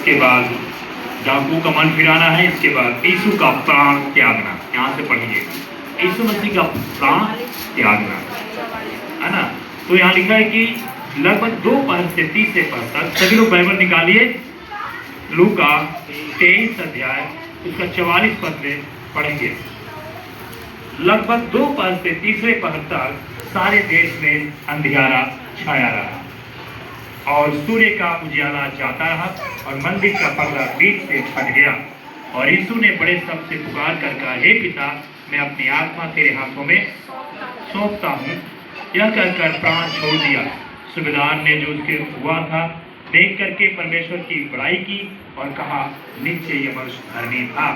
इसके बाद डाकू का मन फिराना है। इसके बाद यीशु का प्राण त्यागना। यहाँ से पढ़िए, यीशु मसीह का प्राण त्यागना, है ना। तो यहाँ लिखा है कि लगभग 2 पद से 30 पद तक, सभी लोग बाइबल निकालिए, लूका 23 अध्याय उसका 44 पद में पढ़ेंगे। लगभग 2 पद से 30 पद तक सारे देश में अंधियारा छाया रहा और सूर्य का उजियाला जाता रहा और मंदिर का पर्दा बीच से फट गया। और यीशु ने बड़े शब्द से पुकार कर कहा, हे पिता, मैं अपनी आत्मा तेरे हाथों में सौंपता हूँ। यह कहकर प्राण छोड़ दिया। सूबेदार ने जो उसके हुआ था देख करके परमेश्वर की बड़ाई की और कहा, निश्चय यह मनुष्य धर्मी था।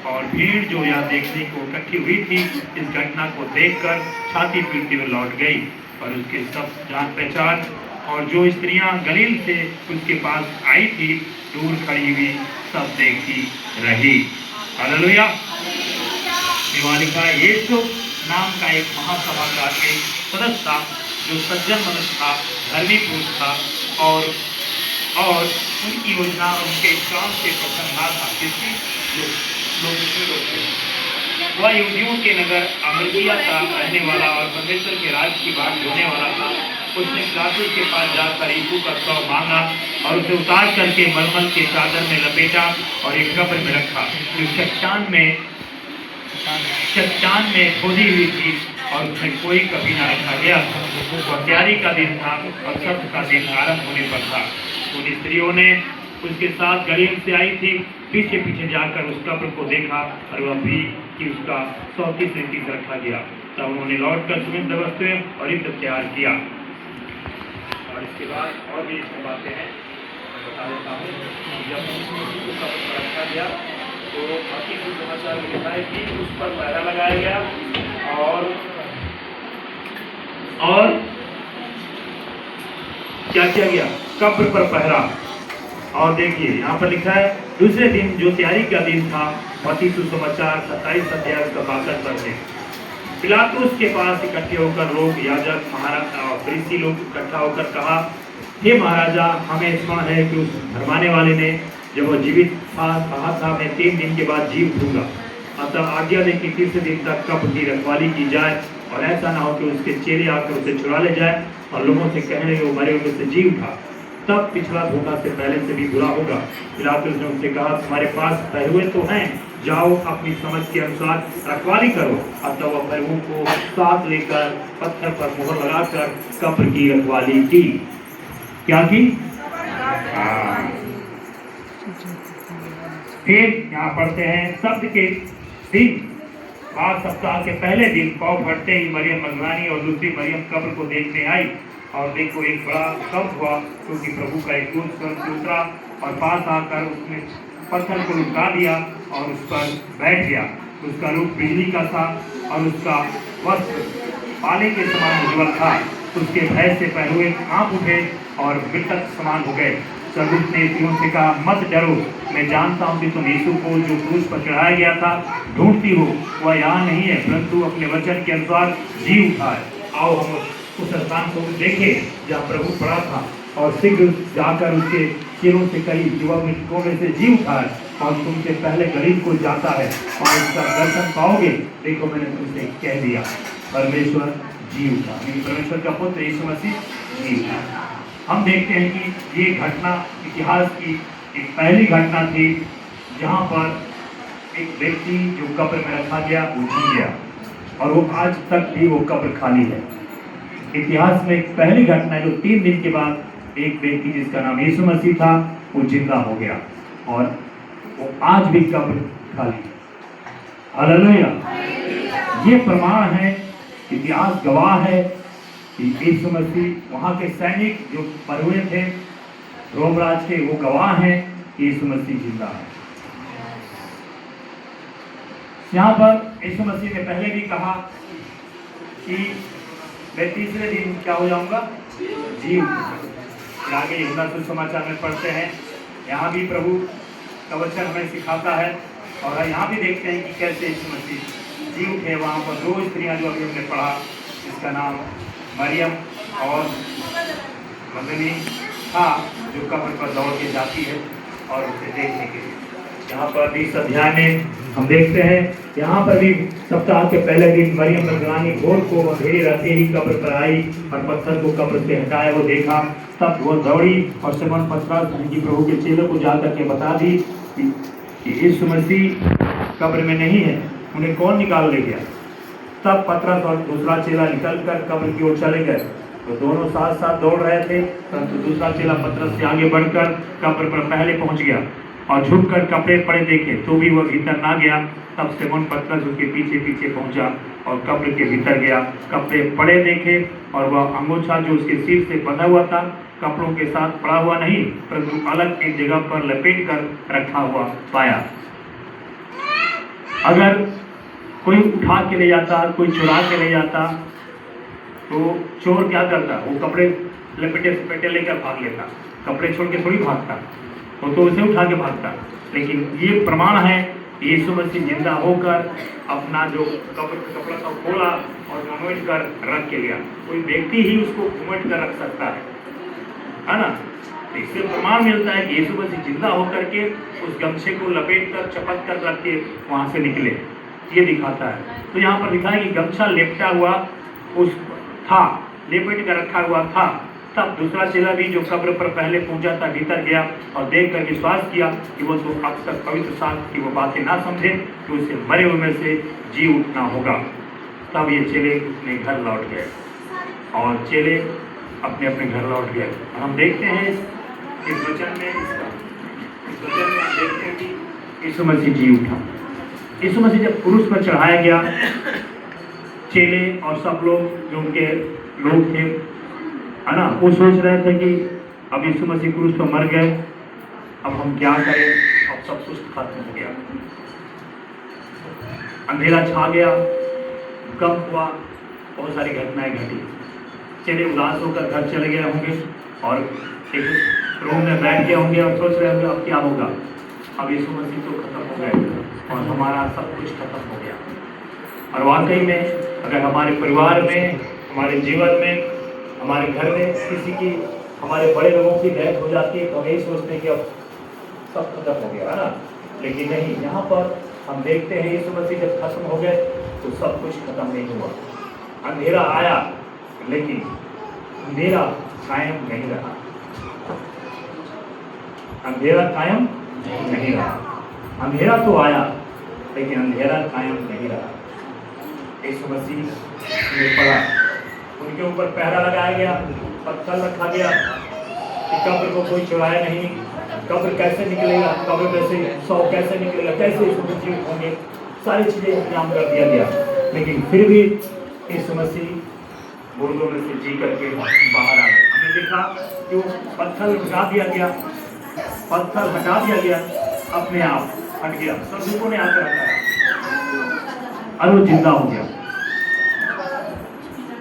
और भीड़ जो यह देखने को इकट्ठी हुई थी, इस घटना को देखकर छाती पीटते हुए लौट गई। और उसके सब जान पहचान और जो स्त्रियां गलील से उसके पास आई थी, दूर खड़ी हुई सब देखती रही। हालेलुया। लिखा यीशु नाम का एक महासभा का एक सदस्य था, जो सज्जन मनुष्य था, धर्मी पुरुष था और उनकी योजना उनके काम से प्रसन्न था। किसी लोग थे, वह यहूदियों के नगर अमरिया का रहने वाला और परमेश्वर के राज्य की बात ढूंढने वाला था। उसने पिलातुस के पास जाकर यीशु का शव मांगा और उसे उतार करके मलमल के चादर में लपेटा और एक कब्र में रखा, जो चट्टान में खोदी हुई थी और उसमें कोई कभी न रखा गया था। वह तैयारी का दिन था और सब्त का दिन आरंभ होने पर था। उन स्त्रियों ने उसके साथ गलील से आई थी, पीछे पीछे जाकर उस कब्र को देखा और वह भी कि उसका 130 से रखा गया। तब उन्होंने लौटकर सुगंध वस्तुएं और इत्र तैयार किया। और इसके बाद और भी इसमें बातें हैं, बता देता हूँ। जब उस कब्र पर रखा गया तो बाकी समाचार में लिखा है कि उस पर पहरा लगाया गया और क्या किया गया? कब्र पर पहरा। और देखिए यहाँ पर लिखा है, दूसरे दिन जो तैयारी का दिन था, मत्ती सुसमाचार 27 अध्याय का 62 पद में, पिलातुस के पास इकट्ठे होकर लोग, याजक, महाराजा और फरीसी लोग इकट्ठा होकर कहा, हे महाराजा, हमें सुना है कि उस धर्माने वाले ने जब वह जीवित था कहा था, मैं 3 दिन के बाद जी उठूंगा। अतः आज्ञा दे कि 30 दिन तक कब्र की रखवाली की जाए और ऐसा ना हो कि उसके चेले आकर उसे छुड़ा ले जाए और लोगों से कहने लगे वो मरे हुए से जी उठा। तब पिछला धोखा से पहले से भी बुरा होगा। पिलातुस ने उनसे कहा, तुम्हारे पास पहरुए तो हैं, जाओ अपनी समझ के अनुसार रखवाली करो। अतः वह पहरुओं को साथ लेकर पत्थर पर मोहर लगाकर कब्र की रखवाली की। क्या की? फिर यहाँ पढ़ते हैं, शब्द के दिन बाद सप्ताह के पहले दिन पाँव फटते ही मरियम मगदलानी और दूसरी मरियम कब्र को देखने आई और देखो एक बड़ा शब्द हुआ, क्योंकि प्रभु का एक दूत स्वर्ग से उतरा और पास आकर उसने पत्थर को लुटा दिया और उस पर बैठ गया। उसका रूप बिजली का था और उसका वस्त्र पाले के समान उज्ज्वल था। उसके भय से पहरुए कांप उठे और मृतक समान हो गए। स्वर्गदूत ने स्त्रियों से कहा, मत डरो, मैं जानता हूँ कि तुम यीशु को जो क्रूस पर चढ़ाया गया था ढूंढती हो। वह यहाँ नहीं है, परंतु अपने वचन के अनुसार जी उठा है। आओ हम उस स्थान को देखें जहाँ प्रभु पड़ा था और शीघ्र जाकर उसके चेलों से कही, युवा मृतकों में से जी उठा है और तुमसे पहले गलील को जाता है और उसका दर्शन पाओगे। देखो मैंने तुमसे कह दिया, परमेश्वर जी उठा, परमेश्वर का पुत्र यीशु मसीह जी उठा। हम देखते हैं कि ये घटना इतिहास की एक पहली घटना थी जहाँ पर एक व्यक्ति जो कब्र में रखा गया वो जी गया और वो आज तक भी वो कब्र खाली है। इतिहास में एक पहली घटना जो 3 दिन के बाद एक व्यक्ति जिसका नाम यीशु मसीह था वो जिंदा हो गया और वो आज भी कब्र खाली है। हालेलुया। ये प्रमाण है, इतिहास गवाह है कि यीशु मसीह, वहाँ के सैनिक जो मरे हुए थे रोम राज के, वो गवाह हैं कि यीशु मसीह जिंदा है। यहाँ पर यीशु मसीह ने पहले भी कहा कि मैं तीसरे दिन क्या हो जाऊंगा? जी उठूंगा। आगे यूहन्ना सुसमाचार में पढ़ते हैं, यहाँ भी प्रभु का वचन हमें सिखाता है और यहाँ भी देखते हैं कि कैसे यीशु मसीह जी उठे। वहाँ पर 2 स्त्रियाँ जो अभी हमने पढ़ा, जिसका नाम मरियम और मगदलीनी था, जो कब्र पर दौड़ के जाती है और उसे देखने के लिए। यहाँ पर 20 अध्याय में हम देखते हैं, यहाँ पर भी सप्ताह के पहले दिन मरियम मगदलानी भोर को अंधेरी रहते ही कब्र पर आई और पत्थर को कब्र से हटाया वो देखा। तब वो दौड़ी और सिमोन पतरस की प्रभु के चेलों को जाकर के बता दी कि यीशु मसीह कब्र में नहीं है, उन्हें कौन निकाल ले गया। तब पतरस और दूसरा चेला निकलकर कब्र की ओर चले गए। तो दोनों साथ साथ दौड़ रहे थे, परंतु दूसरा चेला पतरस से आगे बढ़कर कब्र पर पहले पहुंच गया और झुककर कपड़े पड़े देखे तो भी वह भीतर ना गया। तब सिमोन पतरस उसके पीछे पीछे पहुंचा और कब्र के भीतर गया, कपड़े पड़े देखे और वह अंगोछा जो उसके सिर से बंधा हुआ था कपड़ों के साथ पड़ा हुआ नहीं, परंतु अलग एक जगह पर लपेट कर रखा हुआ पाया। अगर कोई उठा के ले जाता, कोई चुरा के ले जाता, तो चोर क्या करता, वो कपड़े लपेटे सपेटे लेकर भाग लेता, कपड़े छोड़ के थोड़ी भागता, वो तो उसे उठा के भागता। लेकिन ये प्रमाण है यीशु मसीह जिंदा होकर अपना जो कब्र का कपड़ा था खोला और घुमेट कर रख के लिया। कोई व्यक्ति ही उसको घुमेट कर रख सकता है ना। इससे प्रमाण मिलता है कि यीशु मसीह जिंदा होकर के उस गमछे को लपेट कर चपक कर रख के वहां से निकले, ये दिखाता है। तो यहाँ पर दिखा है कि गमछा लेपटा हुआ उस था, लेपेट कर रखा हुआ था। तब दूसरा चेला भी जो कब्र पर पहले पहुंचा था भीतर गया और देखकर विश्वास किया कि वो तो अब तक पवित्र शास्त्र की वो बातें ना समझे कि उसे मरे हुए में से जी उठना होगा। तब ये चेले अपने घर लौट गए और चेले अपने अपने घर लौट गए। और हम देखते हैं इस वचन में हम देखते हैं कि यीशु मसीह जी उठा। यीशु मसीह जब क्रूस पर चढ़ाया गया, चेले और सब लोग जो उनके लोग थे, है ना, वो सोच रहे थे कि अब यीशु मसीह क्रूस पर मर गए, अब हम क्या करें, अब सब कुछ खत्म हो गया, अंधेरा छा गया, कम हुआ, बहुत सारी घटनाएं घटी। चेले उदास होकर घर चले गए होंगे और एक रूम में बैठ गए होंगे और सोच रहे होंगे अब क्या होगा, अब यीशु मसीह तो खत्म हो गए और हमारा सब कुछ खत्म हो गया। और वाकई में अगर हमारे परिवार में, हमारे जीवन में, हमारे घर में किसी की, हमारे बड़े लोगों की डेथ हो जाती है तो हम यही सोचते हैं कि अब सब खत्म हो गया, है ना। लेकिन नहीं, यहाँ पर हम देखते हैं यीशु मसीह जब खत्म हो गए तो सब कुछ खत्म नहीं हुआ। अंधेरा आया लेकिन अंधेरा कायम नहीं रहा, अंधेरा कायम नहीं रहा। अंधेरा तो आया लेकिन अंधेरा कायम नहीं रहा। यीशु मसीह में पड़ा, उनके ऊपर पहरा लगाया गया, पत्थर रखा गया कि कब्र को कोई चुराया नहीं, कब्र कैसे निकलेगा, कब्र में से शव कैसे निकलेगा, कैसे यीशु मसीह होंगे, सारी चीजें इंतजाम कर दिया गया। लेकिन फिर भी यीशु मसीह मुर्दों में से जी करके बाहर आ गए। हमने देखा कि वो पत्थर हटा दिया गया, पत्थर हटा दिया गया, अपने आप हट गया, सब लोगों ने आकर हटाया और वो जिंदा हो गया।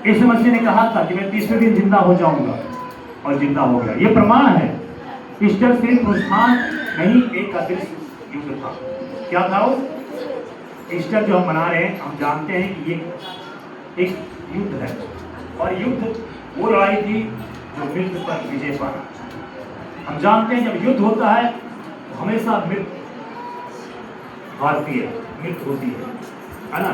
यीशु मसीह ने कहा था कि मैं तीसरे दिन जिंदा हो जाऊंगा और जिंदा हो गया। ये प्रमाण है। ईस्टर सिर्फ पुनरुत्थान नहीं, एक अदृश्य युद्ध था। क्या था वो? ईस्टर जो हम मना रहे हैं, हम जानते हैं कि ये एक युद्ध है और युद्ध वो लड़ाई थी जो मृत्यु पर विजय पाना। हम जानते हैं जब युद्ध होता है तो हमेशा मृत्यु हारती है, मृत्यु होती है ना।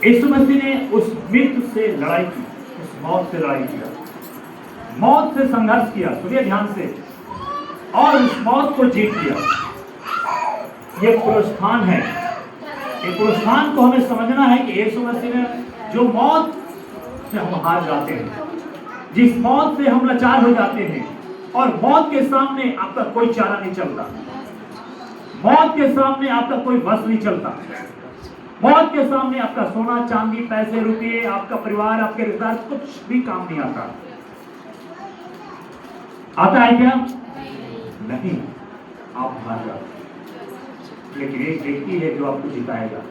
यीशु मसीह ने उस मृत्यु से लड़ाई की, उस मौत से लड़ाई किया, मौत से संघर्ष किया, सुनिए ध्यान से, और उस मौत को जीत लिया। ये पुनरुत्थान है। ये पुनरुत्थान को हमें समझना है कि यीशु मसीह ने जो मौत से हम हार जाते हैं, जिस मौत से हम लाचार हो जाते हैं, और मौत के सामने आपका कोई चारा नहीं चलता, मौत के सामने आपका कोई बस नहीं चलता, मौत के सामने आपका सोना चांदी पैसे रुपये, आपका परिवार, आपके रिश्तेदार, कुछ भी काम नहीं आता। आता है क्या? नहीं, आप हार जाते। लेकिन एक व्यक्ति है जो आपको जिताएगा,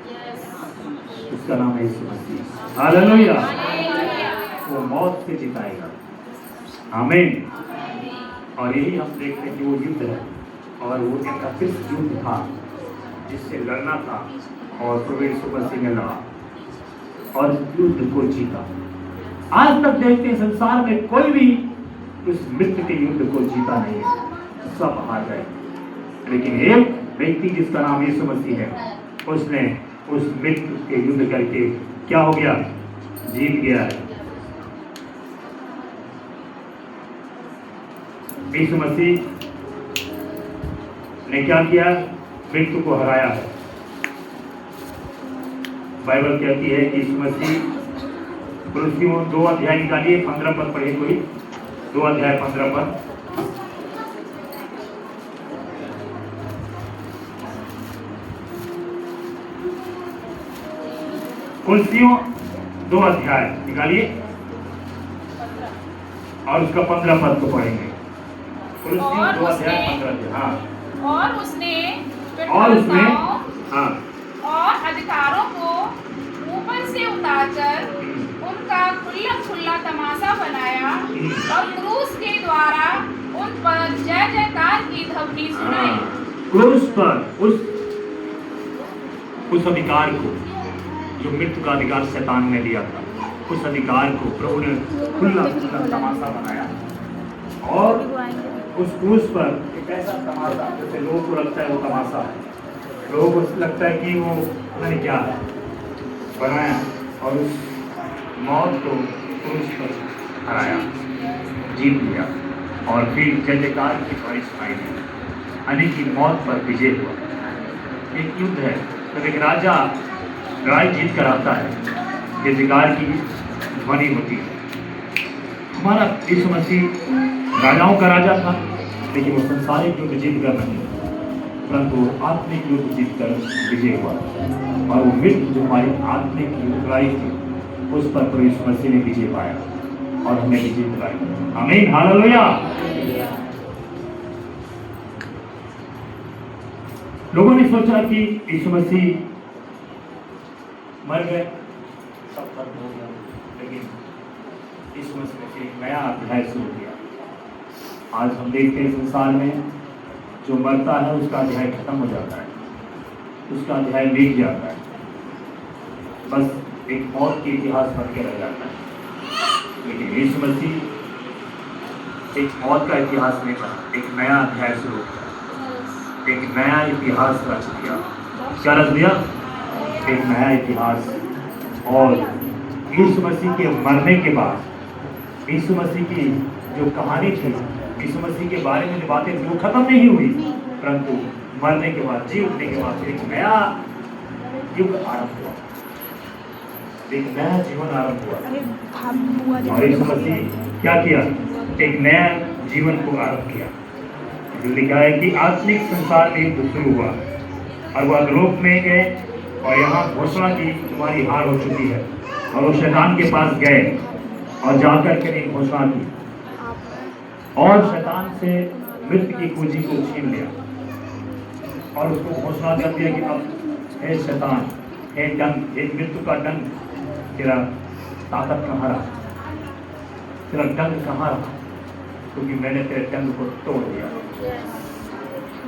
उसका नाम है यीशु मसीह। हालेलुया। वो मौत से जिताएगा। आमीन। और यही हम देखते हैं कि वो युद्ध है और वो एक अदृश्य युद्ध था जिससे लड़ना था और प्रभु यीशु मसीह ने लड़ा और युद्ध को जीता। आज तक देखते हैं संसार में कोई भी उस मृत्यु के युद्ध को जीता नहीं है, सब हार गए। लेकिन एक व्यक्ति जिसका नाम यीशु मसीह है, उसने उस मृत्यु के युद्ध करके क्या हो गया? जीत गया है। यीशु मसीह ने क्या किया? मृत्यु को हराया है। बाइबल कहती है कि यीशु मसीह, कुलुस्सियों 2 अध्याय निकालिए, 15 पद पढ़िए कोई। 2 अध्याय 15 पद। कुलुस्सियों 2 अध्याय निकालिए और उसका 15 पद को पढ़ेंगे। कुलुस्सियों 2 अध्याय 15। हाँ। और उसने हाँ और अधिकारों को ऊपर से उतारकर उनका खुला तमाशा बनाया और क्रूस के द्वारा उन पर जय जयकार की ध्वनि सुनाई। क्रूस पर उस अधिकार को जो मृत्यु का अधिकार शैतान ने लिया था, उस अधिकार को प्रभु ने खुला तमाशा बनाया। और उस क्रूस पर एक ऐसा तमाशा, जैसे लोगों को लगता है वो तमाशा है, लोगों को लगता है कि वो मैंने क्या है बनाया, और उस मौत को क्रूस पर हराया, जीत लिया, और फिर जय जयकार की ध्वनि सुनाई दी, यानी कि मौत पर विजय हुआ। एक युद्ध है, तो एक राजा लड़ाई जीत कर आता है, जय जयकार की ध्वनि होती है। हमारा यीशु मसीह राजाओं का राजा था, लेकिन वो संसारिक युद्ध जीत कर नहीं, परंतु आत्मिक युद्ध जीत कर विजय हुआ, और वो मृत्यु जो हमारी आत्मिक लड़ाई थी, उस पर प्रभु यीशु मसीह ने विजय पाया और हमें विजय दिलाई। आमीन, हालेलुया। लोगों ने सोचा कि यीशु मसीह मर गए, सब खत्म हो गया, लेकिन यीशु मसीह ने एक नया अध्याय शुरू किया। आज हम देखते हैं संसार में जो मरता है उसका अध्याय खत्म हो जाता है, उसका अध्याय बीत जाता है, बस एक मौत के इतिहास बन के रह जाता है। लेकिन यीशु मसीह एक मौत का इतिहास नहीं बना, एक नया अध्याय शुरू किया, एक नया इतिहास रच दिया। क्या रच दिया? एक नया इतिहास। और यीशु मसीह के मरने के बाद, यीशु मसीह की जो कहानी थी, यीशु मसीह के बारे में जो बातें थी, वो खत्म नहीं हुई, परंतु मरने के बाद, जी उठने के बाद एक नया युग आरंभ हुआ, एक नया जीवन आरंभ हुआ। और यीशु मसीह क्या किया? एक नया जीवन को आरंभ किया। लिखा है कि आत्मिक संसार में युद्ध शुरू हुआ, और वह अधोलोक में गए और यहाँ घोषणा की तुम्हारी हार हो चुकी है, और वो शैतान के पास गए और जाकर के एक घोषणा की, और शैतान से मृत्यु की कुंजी को छीन लिया, और उसको घोषणा कर दिया कि अब हे शैतान, हे डंक, हे मृत्यु का डंक, तेरा ताकत कहाँ रहा, तेरा डंक कहाँ रहा, क्योंकि मैंने तेरे डंक को तोड़ दिया।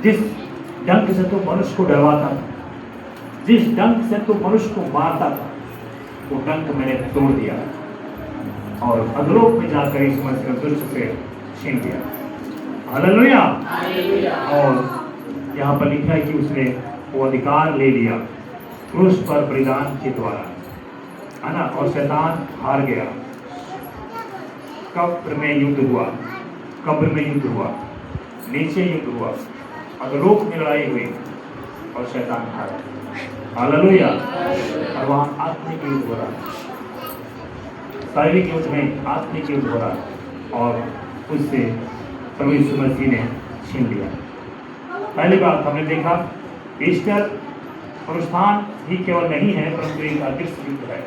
जिस डंक से तो मनुष्य को डरवाता था, जिस डंक से तो मनुष्य को मारता था, वो डंक मैंने तोड़ दिया, और अधोलोक में जाकर इस मसीह दुष्ट से छीन लिया। हालेलुया। और यहाँ पर लिखा है कि उसने वो अधिकार ले लिया क्रूस पर बलिदान के द्वारा, है ना, और शैतान हार गया। कब्र में युद्ध हुआ, कब्र में युद्ध हुआ, नीचे युद्ध हुआ, अधोलोक में लड़ाई हुई, और शैतान हारा। हालेलुया। और वहाँ आत्मिक युद्ध हो रहा है, शारीरिक युद्ध में आत्मिक युद्ध हो रहा है, और उससे प्रभु यीशु मसीह ने छीन लिया। पहली बात हमने देखा, ईस्टर पुनरुत्थान ही केवल नहीं है, परंतु एक अदृश्य युद्ध है।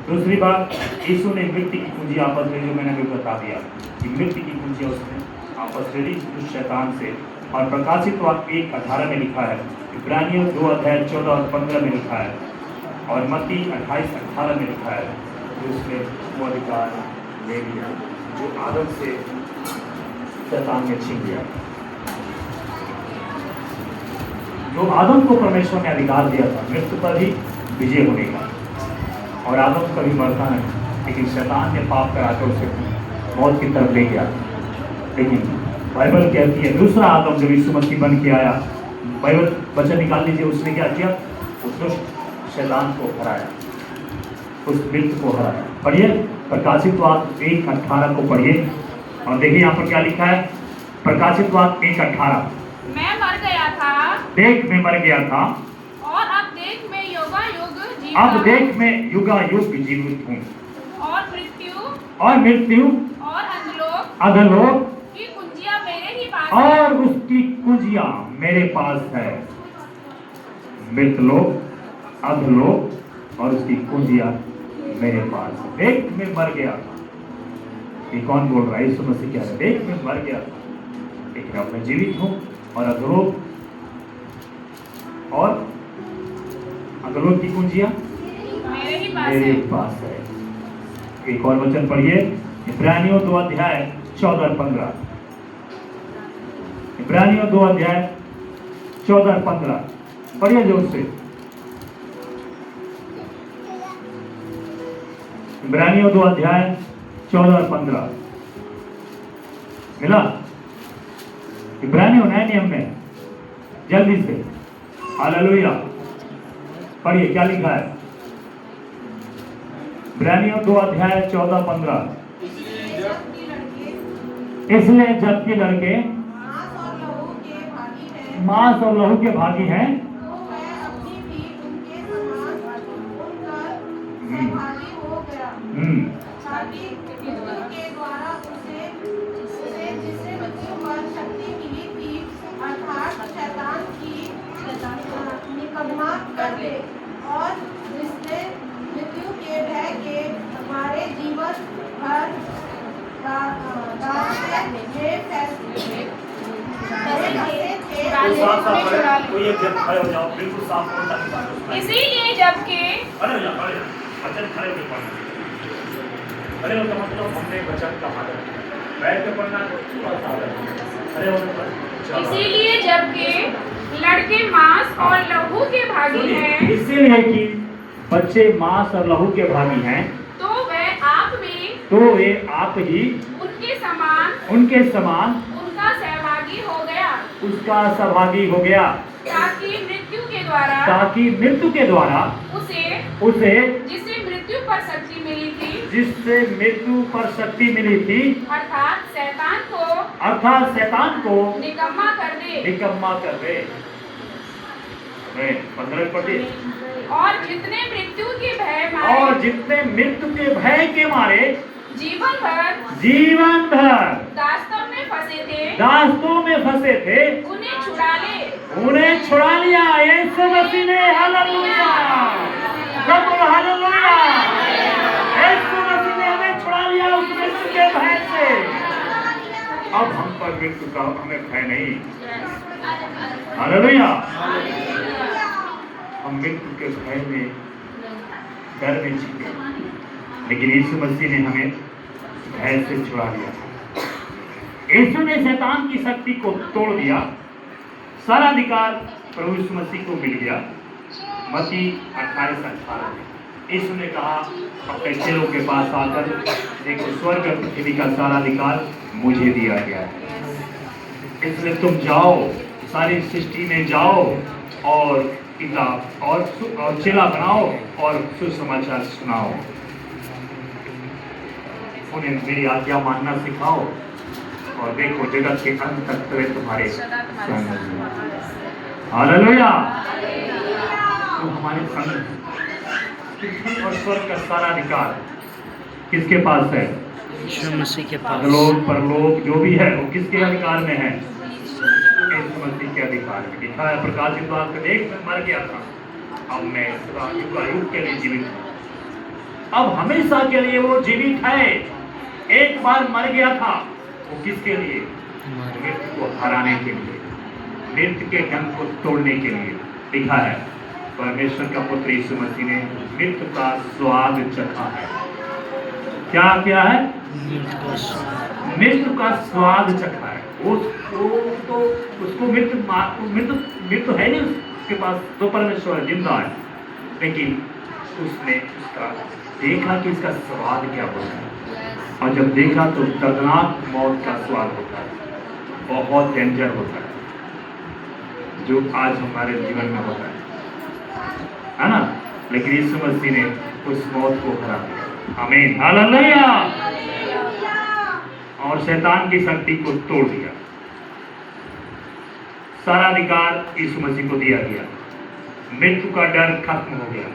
दूसरी बात, यीशु ने मृत्यु की कुंजी आपस में, जो मैंने अभी बता दिया कि मृत्यु की कुंजी उसने आपस में दुष्ट शैतान से, और प्रकाशित वाक्य 1:18 में लिखा है, इब्रानियों 2 अध्याय 14 और 15 में लिखा है, और मत्ती 28:18 में लिखा है कि उसने वो अधिकार ले लिया जो आदम से शैतान ने छीन लिया। जो आदम को परमेश्वर ने अधिकार दिया था मृत्यु पर भी विजय होने का, और आदम कभी मरता नहीं, लेकिन शैतान ने पाप कराकर उसे मौत की तरफ ले गया। लेकिन बाइबल कहती है दूसरा आदम जब यीशु मसीह बन के आया, बाइबल वचन निकाल लीजिए। उसने क्या किया? उस दुष्ट शैतान को हराया, उस मृत्यु को हराया। पढ़िए प्रकाशित वाक्य 1:18 को पढ़िए और देखिए यहाँ पर क्या लिखा है। प्रकाशित वाक्य 1:18, मैं मर गया था देख मैं मर गया था, और अब देख मैं योगायुग जीता अब हूँ, देख मैं युगायुग जीवित हूँ, और मृत्यु और अधोलोक की कुंजियां मेरे ही पास है। और उसकी कुंजियां मेरे पास है। मृतलोक, अधोलोक और उसकी कुंजियां मेरे पास है। देख मैं मर गया था। ये कौन बोल रहा है? यीशु मसीह कह रहा है, देख मैं मर गया था, लेकिन अब मैं जीवित हूँ, और अधोलोक की कुंजियां मेरे ही पास मेरे है। पास है। एक और वचन पढ़िए, इब्रानियों 2:14-15। इब्रानियों 2:14-15 पढ़िए जोर से। इब्रानियों 2:14-15 मिला? इब्रानियों नए नियम में, जल्दी से, हालेलुया। पढ़िए क्या लिखा है। इब्रानियों 2:14-15। इसलिए जबकि लड़के मांस और लहू के भागी हैं, निकम्मा कर दे, और जिसने मृत्यु के भय के हमारे जीवन भर इसीलिए जबकि लड़के मांस और लहू के भागी हैं, इसीलिए कि बच्चे मांस और लहू के भागी हैं, तो वे आप ही उनके समान उनका सहभागी हो गया, उसका सहभागी हो गया, ताकि मृत्यु के द्वारा उसे जिसे मृत्यु पर शक्ति मिली थी, जिससे मृत्यु पर शक्ति मिली थी, अर्थात शैतान को निकम्मा कर दे। 15 पढ़िए। और जितने मृत्यु के भय के मारे जीवन भर दास्तों में फंसे थे, उन्हें छुड़ा लिया यीशु मसीह ने। Hallelujah, hallelujah. यीशु मसीह ने हमें छुड़ा लिया उस मृत्यु के भय से। अब हम पर मृत्यु का हमें भय नहीं। हालेलुया। हम मृत्यु के भय में, डर में जीते, लेकिन यीशु मसीह ने हमें भय से छुड़ा लिया। यीशु ने शैतान की शक्ति को तोड़ दिया, सारा अधिकार प्रभु यीशु मसीह को मिल गया। मत्ती 28:18 में यीशु ने कहा अपने चेलों के पास आकर, देखो स्वर्ग और पृथ्वी का सारा अधिकार मुझे दिया गया है, इसलिए तुम जाओ, सारी सृष्टि में जाओ और चेला बनाओ और सुसमाचार सुनाओ, उन्हें मेरी आज्ञा मानना सिखाओ, और देखो जगत के अंत तक तुम्हारे संग। हालेलुया। तो हमारे संग और स्वर्ग का सारा अधिकार किसके पास है? यीशु मसीह के पास। अधोलोक परलोक जो भी है वो किसके अधिकार में है? यीशु मसीह के अधिकार में। लिखा है प्रकाशित वाक्य, देख मैं मर गया था, अब मैं युग के लिए जीवित हूँ। अब हमेशा के लिए वो जीवित है। एक बार मर गया था, वो किसके लिए? मृत्यु को हराने के लिए, मृत्यु के ढंग को तोड़ने के लिए। लिखा है परमेश्वर का पुत्र यीशु मसीह ने मृत्यु का स्वाद चखा है। क्या किया है? मृत्यु का स्वाद चखा है। उसको मृत्यु है नहीं उसके पास, तो परमेश्वर जिंदा है, लेकिन उसने उसका देखा कि इसका स्वाद क्या होता है, और जब देखा तो दर्दनाक मौत का स्वाद होता है, बहुत डेंजर होता है। जो आज हमारे जीवन में होता है ना। लेकिन यीशु मसीह ने उस मौत को हरा दिया। आमीन, हालेलुया। और शैतान की शक्ति को तोड़ दिया। सारा अधिकार यीशु मसीह को दिया गया। मृत्यु का डर खत्म हो गया।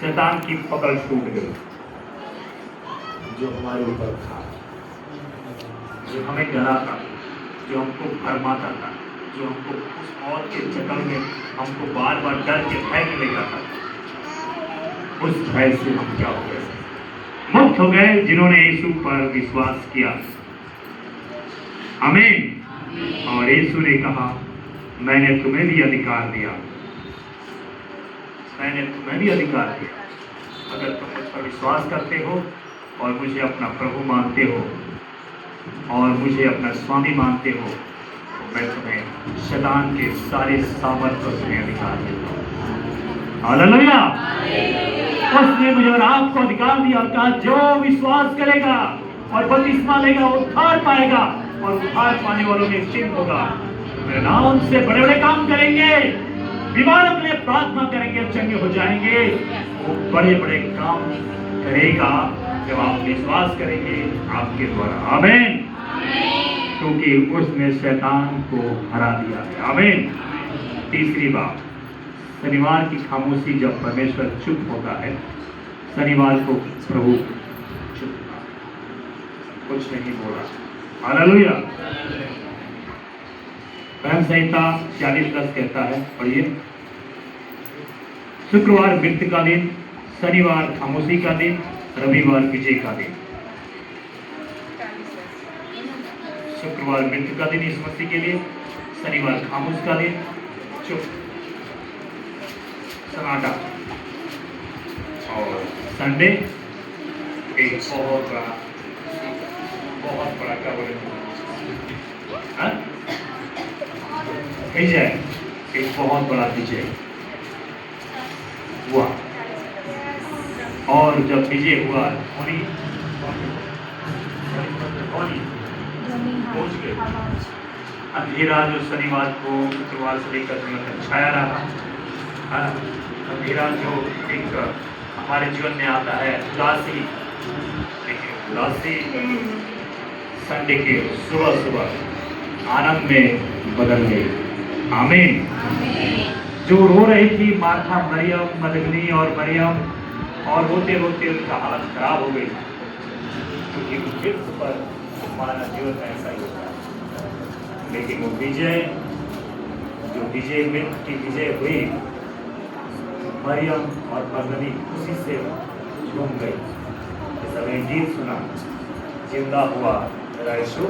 शैतान की पकड़ टूट गई जो हमारे ऊपर था, जो हमें डराता, जो हमको भरमाता था, जो हमको उस मौत के चक्कर में हमको बार बार डर के भय में ले जाता था। उस भय से हम क्या हो गए? मुक्त हो गए, जिन्होंने यीशु पर विश्वास किया। आमीन। और यीशु ने कहा, मैंने तुम्हें भी अधिकार दिया, मैंने तुम्हें भी अधिकार दिया। अगर तुम मुझ पर विश्वास करते हो और मुझे अपना प्रभु मानते हो और मुझे अपना स्वामी मानते हो, तो मैं तुम्हें शैतान के सारे सामर्थ पर तुम्हें अधिकार देता हूँ। हालेलुया। उसने मुझे और आपको अधिकार दिया और कहा, जो विश्वास करेगा और बपतिस्मा लेगा वो उद्धार पाएगा, और उद्धार पाने वालों में चिन्ह होगा, मेरे नाम से बड़े बड़े काम करेंगे, बीमार अपने प्रार्थना करेंगे, चंगे हो जाएंगे। वो बड़े बड़े काम करेगा जब आप विश्वास करेंगे आपके द्वारा। आमीन। क्योंकि उसने शैतान को हरा दिया है। आमीन। तीसरी बात, शनिवार की खामोशी, जब परमेश्वर चुप होता है, शनिवार को प्रभु चुप, कुछ नहीं बोला। हालेलुया। धर्म संहिता 40:10 कहता है, पढ़िए, शुक्रवार मृत्यु का दिन, शनिवार खामोशी का दिन, रविवार विजय का दिन। शुक्रवार मृत्यु का दिन यीशु मसीह के लिए, शनिवार खामोश का दिन, चुप, सन्नाटा, और संडे एक बहुत बड़ा क्या बोले, विजय, एक बहुत बड़ा विजय हुआ। और जब विजय हुआ, पहुंच गए। अंधेरा जो शनिवार को शुक्रवार से लेकर जीवन तक छाया रहा, अंधेरा जो एक हमारे जीवन में आता है, उदासी, लेकिन उदासी संडे के सुबह सुबह आनंद में बदल गई। आमीन। जो रो रही थी मार्था, मरियम, मदगनी और मरियम, और रोते रोते उनका हालत खराब हो गई, क्योंकि मृत्यु पर हमारा जीवन ऐसा ही होता है। लेकिन वो विजय, जो विजय, मृत्यु की विजय हुई, मरियम और मदगनी उसी से झूम गई। जब ये गीत सुना, जिंदा हुआ मेरा यीशु,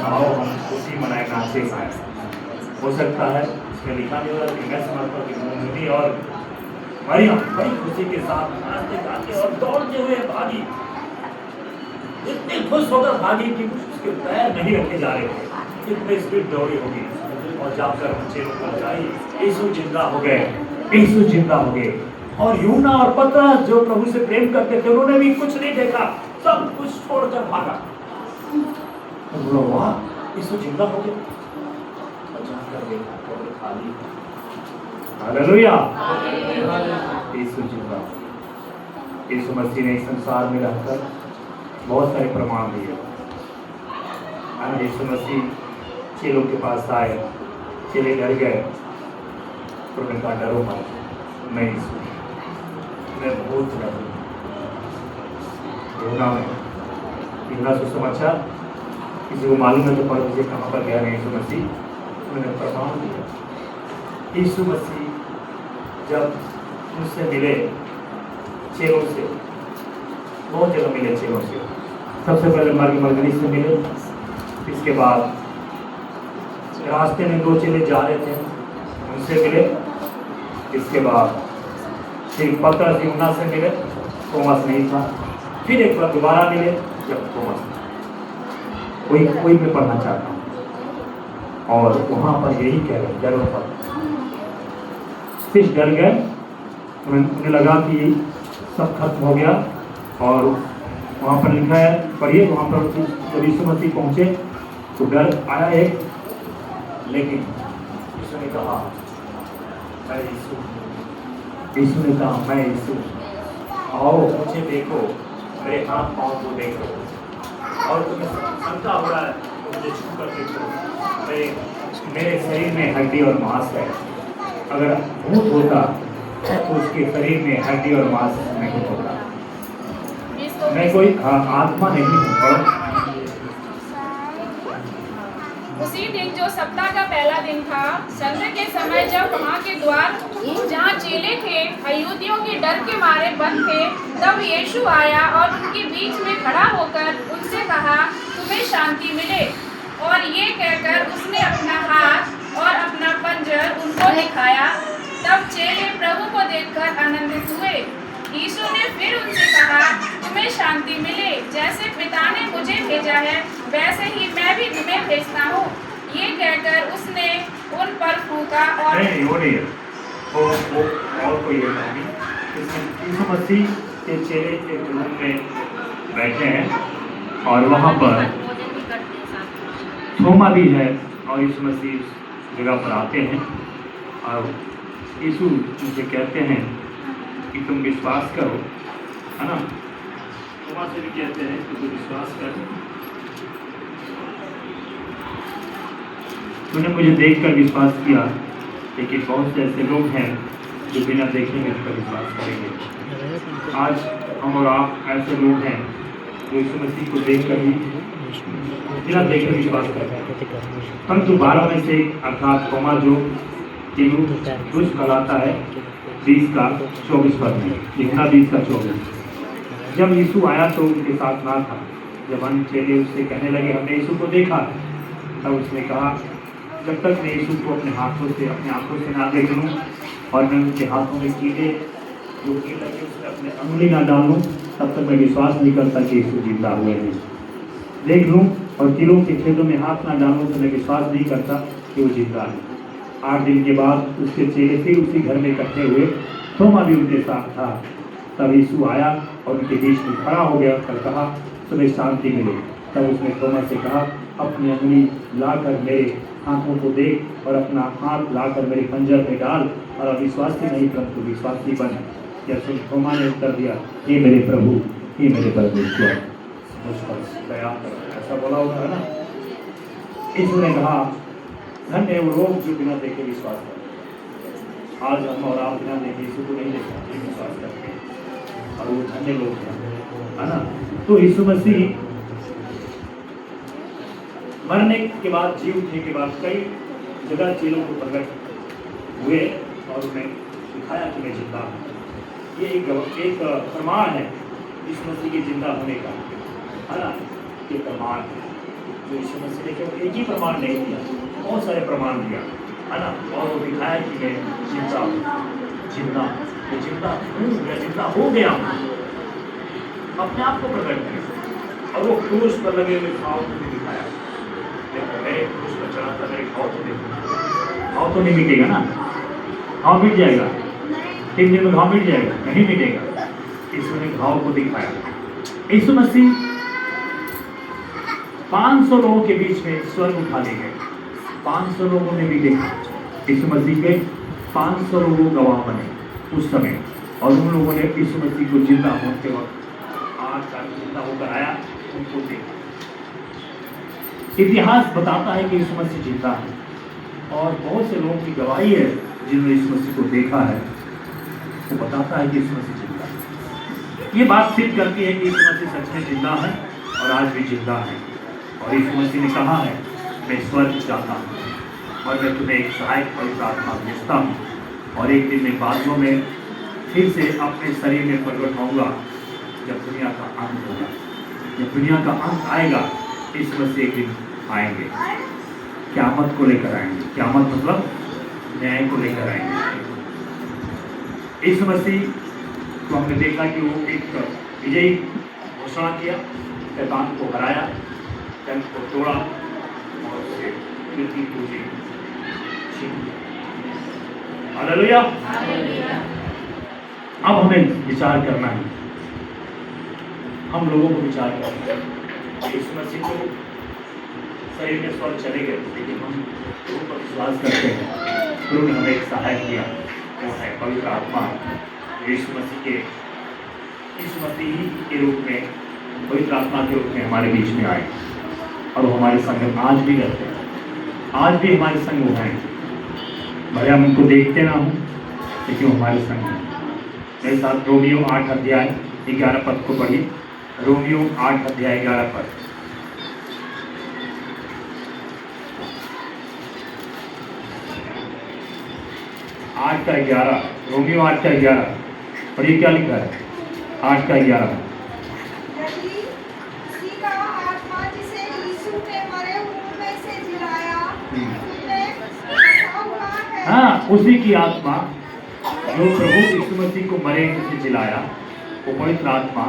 आओ हम खुशी मनाए, नाचे गाए। हो सकता है इसमें लिखा नहीं होगा, लेकिन मैं समझता हूँ कि मदगनी और मरियम बड़ी खुशी के साथ नाचते गाते और दौड़ते हुए भागी, इतनी खुश होकर भागी कि उसके पैर नहीं रखे जा रहे थे, इतने स्पीड दौड़ी होगी, और जाकर बच्चे को पहुंचाई, यीशु जिंदा हो गए, यीशु जिंदा हो गए। और यूहन्ना और पतरस जो प्रभु से प्रेम करते थे, उन्होंने भी कुछ नहीं देखा, सब कुछ छोड़कर भागा। तो बोलो, वाह, यीशु जिंदा हो गए। और जाकर देखा कब्र खाली। हालेलुया। यीशु जिंदा। यीशु मसीह ने इस संसार में रहकर बहुत सारे प्रमाण दिए। यीशु मसीह चेलों के पास आए, चेले डर गए, तो उन्होंने कहा, डरो मत, मैं यीशु, मैं बहुत डर हूँ। यूहन्ना सुसमाचार किसी को मालूम है तो पढ़ लीजिए कहाँ पर गया है यीशु मसीह, उन्होंने प्रमाण दिया। यीशु मसीह जब मुझसे मिले चेलों से, बहुत जगह मिले चेलों से, सबसे पहले मरगनी से मिले, इसके बाद रास्ते में 2 चेले जा रहे थे, उनसे मिले, इसके बाद फिर पतरस यूहन्ना से मिले, थोमस नहीं था, फिर एक बार दोबारा मिले जब थोमस। कोई मैं पढ़ना चाहता हूँ, और वहाँ पर यही कह रहे, डरो पर फिर डर गए, उन्हें लगा कि सब खत्म हो गया। और वहाँ पर लिखा है, पढ़िए, वहाँ पर जब यीशु मसीह पहुँचे तो डर आया एक, लेकिन यीशु ने कहा मैं यीशु हूँ। यीशु ने कहा मैं यीशु हूँ। आओ मुझे देखो, मेरे हाथ पाँव को देखो, और तुम्हें शंका हो रहा है तो मुझे छू कर देखो, मेरे शरीर में हड्डी और मांस है। अगर भूत होता तो उसके शरीर में हड्डी और मांस नहीं होता। मैं कोई आत्मा नहीं हूँ। उसी दिन जो सप्ताह का पहला दिन था, संध्या के समय जब वहाँ के द्वार जहाँ चेले थे यहूदियों के डर के मारे बंद थे, तब यीशु आया और उनके बीच में खड़ा होकर उनसे कहा, तुम्हें शांति मिले। और ये कहकर उसने अपना हाथ और अपना पंजर उनको दिखाया। तब चेले प्रभु को देखकर आनंदित हुए। यीशु ने फिर उनसे कहा, तुम्हें शांति मिले। जैसे पिता ने मुझे भेजा है वैसे ही मैं भी तुम्हें भेजता हूँ। ये कहकर उसने उन पर फूंका और नहीं वो नहीं है, वो और कोई है नहीं। यीशु मसीह के चेले के रूम में बैठे हैं और वहाँ पर थोमा भी है और यीशु मसीह जगह पर आते हैं और यीशु उनसे कहते हैं कि तुम विश्वास करो, है ना। थोमा से भी कहते हैं कि तुम विश्वास करो, तूने मुझे देखकर विश्वास किया, लेकिन बहुत से ऐसे लोग हैं जो बिना देखेंगे उस पर विश्वास करेंगे। आज हम और आप ऐसे लोग हैं जो यीशु मसीह को देखकर ही बिना देखे विश्वास करते हैं। परंतु 12 में से अर्थात थोमा जो दुष्ट कहलाता है 20 का 24 पद में लिखना, 20 का 24। जब यीशु आया तो उनके साथ ना था। जब अन्य चेले उससे कहने लगे हमने यीशु को देखा, तब उसने कहा जब तक मैं यीशु को अपने आंखों से ना देख लूँ और मैं उनके हाथों में कीड़े जो कीड़े लगे उसमें अपने अंगुली ना डालूँ, तब तक मैं विश्वास नहीं करता कि यीशु जिंदा हुए हैं। देख लूँ और कीड़ों के खेतों में हाथ ना डालूँ तो मैं विश्वास नहीं करता कि वो जिंदा है। 8 दिन के बाद उसके चेले फिर उसी घर में इकट्ठे हुए। थोमा भी उनके साथ था। तब यीशु आया और उनके बीच में खड़ा हो गया और कहा तुम्हें शांति मिले। तब उसने थोमा से कहा अपनी अंगुली लाकर मेरे हाथों को देख और अपना हाथ लाकर मेरे पंजर में डाल, और अविश्वासी नहीं परंतु विश्वासी बन। जब थोमा ने उत्तर दिया ये मेरे प्रभु, ये मेरे परमेश्वर, मुझ पर दया कर, ऐसा बोला होगा है ना। यीशु ने कहा धन्य वो लोग जो बिना देखे विश्वास करते। आज हम और आप बिना देखे यीशु को नहीं देख सकते, विश्वास करते हैं, और वो धन्य लोग हैं, है ना। तो यीशु मसीह मरने के बाद, जी उठने के बाद कई जगह चेलों को प्रकट हुए और उन्हें दिखाया कि मैं जिंदा हूँ। ये एक प्रमाण है यीशु मसीह के जिंदा होने का, है ना। ये प्रमाण है जो यीशु मसीह ने केवल एक ही प्रमाण नहीं दिया, बहुत सारे प्रमाण दिया, है ना। और वो दिखाया कि मैं जिंदा हूँ, मैं जिंदा हूँ, मैं जिंदा हो गया हूँ, अपने आप को प्रकट किया। और वो क्रूस पर लगे हुए घाव को भी दिखाया। देखो मैं क्रूस पर चढ़ा था, मेरे घाव तो देखो, घाव तो नहीं मिटेगा ना, घाव मिट जाएगा 3 दिन में, घाव मिट जाएगा नहीं मिटेगा। यीशु ने घाव को दिखाया। यीशु मसीह 500 लोगों के बीच में स्वर्ग उठा ले गए। 500 लोगों ने भी देखा यीशु मसीह के, 500 लोगों गवाह बने उस समय, और उन लोगों ने यीशु मसीह को जिंदा होते वक्त आज का जिंदा होकर आया उनको देखा। इतिहास बताता है कि यीशु मसीह जिंदा है, और बहुत से लोगों की गवाही है जिन्होंने यीशु मसीह को देखा है, वो बताता है कि यीशु मसीह जिंदा है। ये बात सिद्ध करती है कि यीशु मसीह सच में जिंदा है और आज भी जिंदा है। और यीशु मसीह ने कहा है मैं स्वर्ग जाता हूँ और मैं तुम्हें एक सहायक पवित्र आत्मा भेजता हूँ, और एक दिन में बादलों में फिर से अपने शरीर में प्रकट होऊंगा जब दुनिया का अंत होगा। जब दुनिया का अंत आएगा यीशु मसीह एक दिन आएंगे, क़यामत को लेकर आएंगे। क़यामत मतलब न्याय को लेकर आएंगे। यीशु मसीह तो हमने देखा कि वो एक विजयी घोषणा किया, शैतान को हराया, जंग को तोड़ा और उसे मृत्यु को जीत। हालेलुया। अब हमें विचार करना है, हम लोगों को विचार करना है। यीशु मसीह को शरीर में स्वर चले गए, लेकिन हम प्रभु पर विश्वास करते हैं। प्रभु ने हमें एक सहायक दिया, वो है पवित्र आत्मा। यीशु मसीह के रूप में, पवित्र आत्मा के रूप में हमारे बीच में आए और वो हमारे संग आज भी रहते हैं, आज भी हमारे संग वो हैं। भले हम उनको देखते ना हो, लेकिन वो हमारे संग हैं। मेरे साथ रोमियो 8 अध्याय 11 पद को पढ़िए। रोमियो 8 अध्याय 11 पद। रोमियो 8 का 11 पढ़िए, क्या लिखा है? 8 का 11। यदि उसी का आत्मा जिसे यीशु ने मरे हुओं में से जिलाया, उसमें बसा हुआ है। हाँ, उसी की आत्मा जो प्रभु यीशु मसीह को मरे से जिलाया, वो पवित्र आत्मा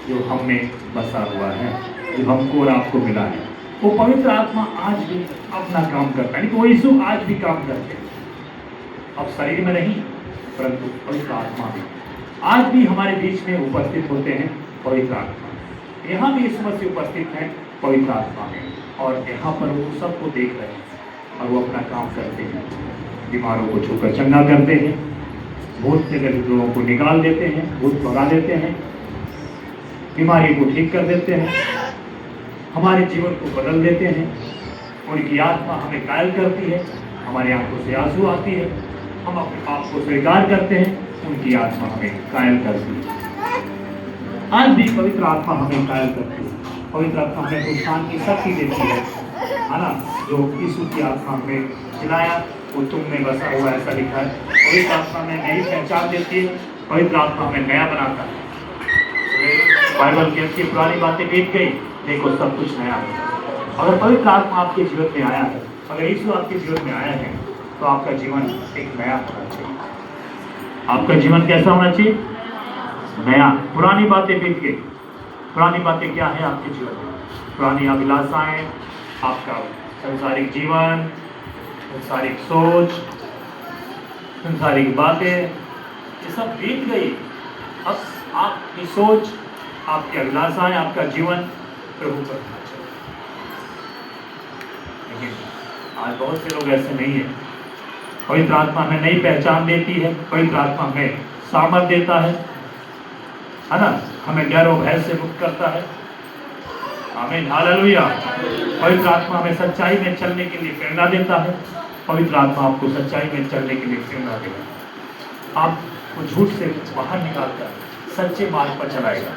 जो हम में बसा हुआ है, जो हमको और आपको मिला है, वो पवित्र आत्मा आज भी अपना काम करता है। वो यीशु आज भी काम करते हैं, अब शरीर में नहीं, परंतु पवित्र आत्मा भी आज भी हमारे बीच में उपस्थित होते हैं। पवित्र आत्मा यहाँ भी यीशु मसीह उपस्थित हैं पवित्र आत्मा में, और यहाँ पर वो सबको देख रहे हैं और वो अपना काम करते हैं। बीमारों को छूकर चंगा करते हैं, भूत से ग्रसित लोगों को निकाल देते हैं, भूत भगा देते हैं, बीमारी को ठीक कर देते हैं, हमारे जीवन को बदल देते हैं। उनकी आत्मा हमें कायल करती है, हमारी आंखों से आंसू आती है, हम अपने पाप को स्वीकार करते हैं, उनकी आत्मा हमें कायल करती है। आज भी पवित्र आत्मा हमें कायल करती है। पवित्र आत्मा हमें कुछ शांति शक्ति देती है ना, जो यीशु की आत्मा हमें जिलाया, वो तुम में बसा हुआ, ऐसा लिखा है। पवित्र आत्मा में नई पहचान देती है, पवित्र आत्मा हमें नया बनाता है। बाइबल कहती है पुरानी बातें बीत गई, देखो सब कुछ नया है। अगर पवित्र आत्मा आपके जीवन में आया है, अगर यीशु आपके जीवन में आया है, तो आपका जीवन एक नया होना चाहिए। आपका जीवन कैसा होना चाहिए? नया। पुरानी बातें बीत गई। पुरानी बातें क्या है आपके जीवन में? पुरानी अभिलाषाएं, आपका संसारिक जीवन, संसारिक सोच, संसारिक बातें, ये सब बीत गई। अब आपकी सोच, आपकी अभिलाषाएं, आपका जीवन प्रभु पर होना चाहिए। लेकिन आज बहुत से लोग ऐसे नहीं है। पवित्र आत्मा हमें नई पहचान देती है, पवित्र आत्मा हमें सामर्थ देता है ना, हमें डर और भय से मुक्त करता है। आमीन, हालेलुया। पवित्र आत्मा हमें सच्चाई में चलने के लिए प्रेरणा देता है। पवित्र आत्मा आपको सच्चाई में चलने के लिए प्रेरणा देगा, आपको झूठ से बाहर निकालकर सच्चे मार्ग पर चलाएगा।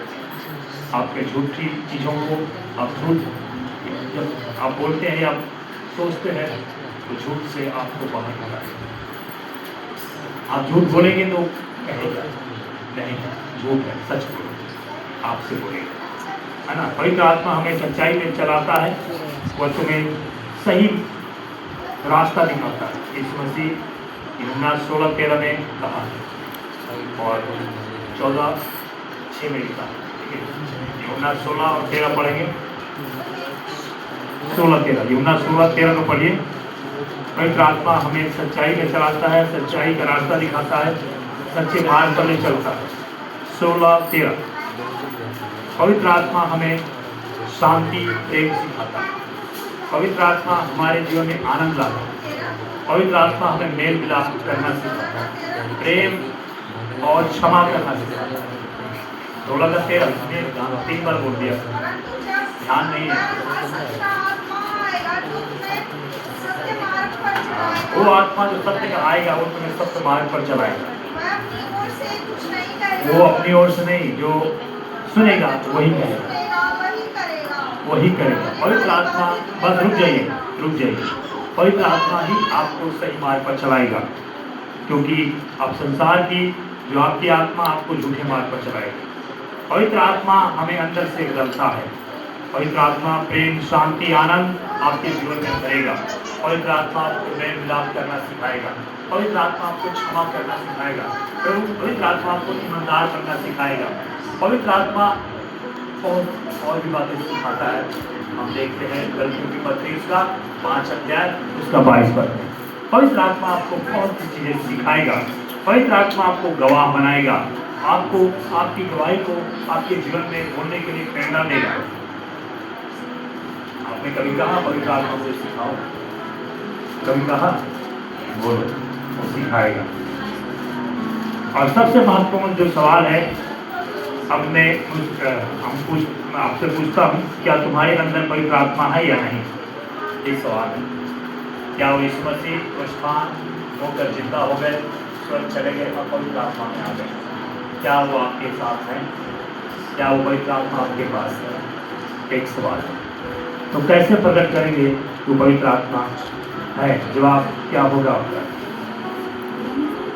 आपके झूठी चीज़ों को, आप झूठ जब आप बोलते हैं, आप सोचते हैं, तो झूठ से आपको बाहर निकालेगा। आप झूठ बोलेंगे तो कहेगा नहीं झूठ है, सच बोलो, आपसे बोलेगा, है ना। पवित्र आत्मा हमें सच्चाई में चलाता है, वह तुम्हें सही रास्ता दिखाता है। यीशु मसीह यूहन्ना 16:13 में कहा और 14:6 में लिखा। यूहन्ना 16 और 13 पढ़ेंगे। 16:13 यूहन्ना 16:13 को पढ़िए। पवित्र आत्मा हमें सच्चाई में चलाता है, सच्चाई का रास्ता दिखाता है, सच्चे मार्ग पर ले चलता है। 16:13 पवित्र आत्मा हमें शांति प्रेम सिखाता है। पवित्र आत्मा हमारे जीवन में आनंद लाता है। पवित्र आत्मा हमें मेल मिलाप करना सिखाता है, प्रेम और क्षमा करना सिखाता है। 16:13 3 बार बोल दिया, ध्यान नहीं है। वो आत्मा जो सत्य का आएगा, वो तुम्हें सत्य मार्ग पर चलाएगा। वो अपनी ओर से नहीं, जो सुनेगा वही करेगा, वही करेगा। पवित्र आत्मा, बस रुक जाइए। पवित्र आत्मा ही आपको सही मार्ग पर चलाएगा, क्योंकि अब संसार की जो आपकी आत्मा आपको झूठे मार्ग पर चलाएगी। पवित्र आत्मा हमें अंदर से बदलता है। पवित्र आत्मा प्रेम, शांति, आनंद आपके जीवन में भरेगा। पवित्र आत्मा आपको मेल मिलाप करना सिखाएगा। पवित्र आत्मा आपको क्षमा करना सिखाएगा। पवित्र आत्मा आपको ईमानदार बनना सिखाएगा। पवित्र आत्मा बहुत और भी बातें सिखाता है। हम देखते हैं गलतियों की पत्री उसका 5 अध्याय उसका 22 पद। पवित्र आत्मा आपको बहुत सी चीजें सिखाएगा। पवित्र आत्मा आपको गवाह बनाएगा, आपको आपकी गवाही को आपके जीवन में बोलने के लिए प्रेरणा देगा। आप आपने कभी कहा पवित्र आत्मा से सिखाओ? कभी कहा? बोलो, वो सिखाएगा। और सबसे महत्वपूर्ण जो सवाल है, मैं आपसे पूछता हूँ, क्या तुम्हारे अंदर पवित्र आत्मा है या नहीं? ये सवाल है। क्या वो यीशु मसीह पुष्पान होकर जिंदा हो गए, स्वर्ग चले गए और पवित्र आत्मा में आ गए? क्या वो आपके साथ है? क्या वो पवित्र आत्मा आपके पास है? एक सवाल है। तो कैसे प्रकट करेंगे वो पवित्र आत्मा है? जवाब क्या होगा आपका?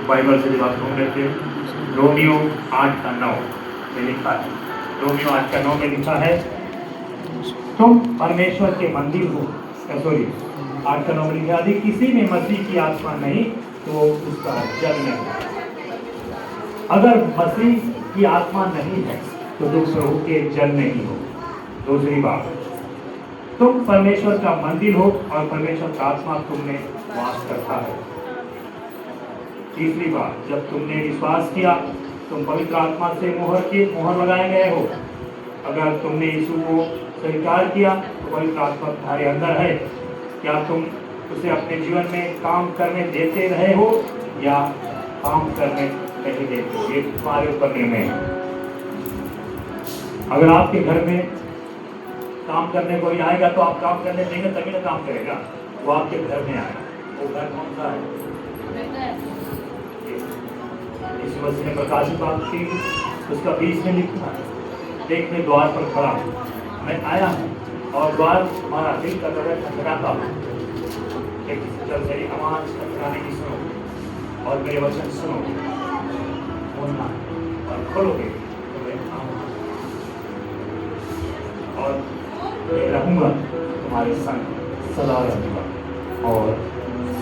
बाइबल से जवाब ढूंढ लेते हैं। रोमियो 8:9 में लिखा है। रोमियो 8:9 में लिखा है, तुम परमेश्वर के मंदिर हो। सॉरी, 8:9 में लिखा, यदि किसी में मसीह की आत्मा नहीं तो उसका जन्म नहीं। अगर मसीह की आत्मा नहीं है तो तुम प्रभु के जन्म नहीं हो। दूसरी बात, तुम परमेश्वर का मंदिर हो और परमेश्वर का आत्मा तुम में वास करता है। तीसरी बात, जब तुमने विश्वास किया, तुम पवित्र आत्मा से मोहर लगाए गए हो। अगर तुमने यीशु को स्वीकार किया तो पवित्र आत्मा तुम्हारे अंदर है। क्या तुम उसे अपने जीवन में काम करने देते रहे हो या काम करने नहीं देते हो? ये तुम्हारे ऊपर निर्णय है। अगर आपके घर में काम करने कोई आएगा तो आप काम करने देंगे तभी ना काम करेगा। वो आपके घर में आएगा, वो घर कौन सा है? इस मसीह ने प्रकाशित बात की, उसका 20 में लिखा है, देख मैं द्वार पर खड़ा हूँ, मैं आया हूँ और द्वार हमारा दिल का दरवाजा खटखटाता हूँ। जब मेरी आवाज खटखटाने की सुनो और मेरे वचन सुनो, बोलना और खोलोगे तो मैं आऊँगा और मैं रहूँगा तुम्हारे संग, सदा रहूँगा और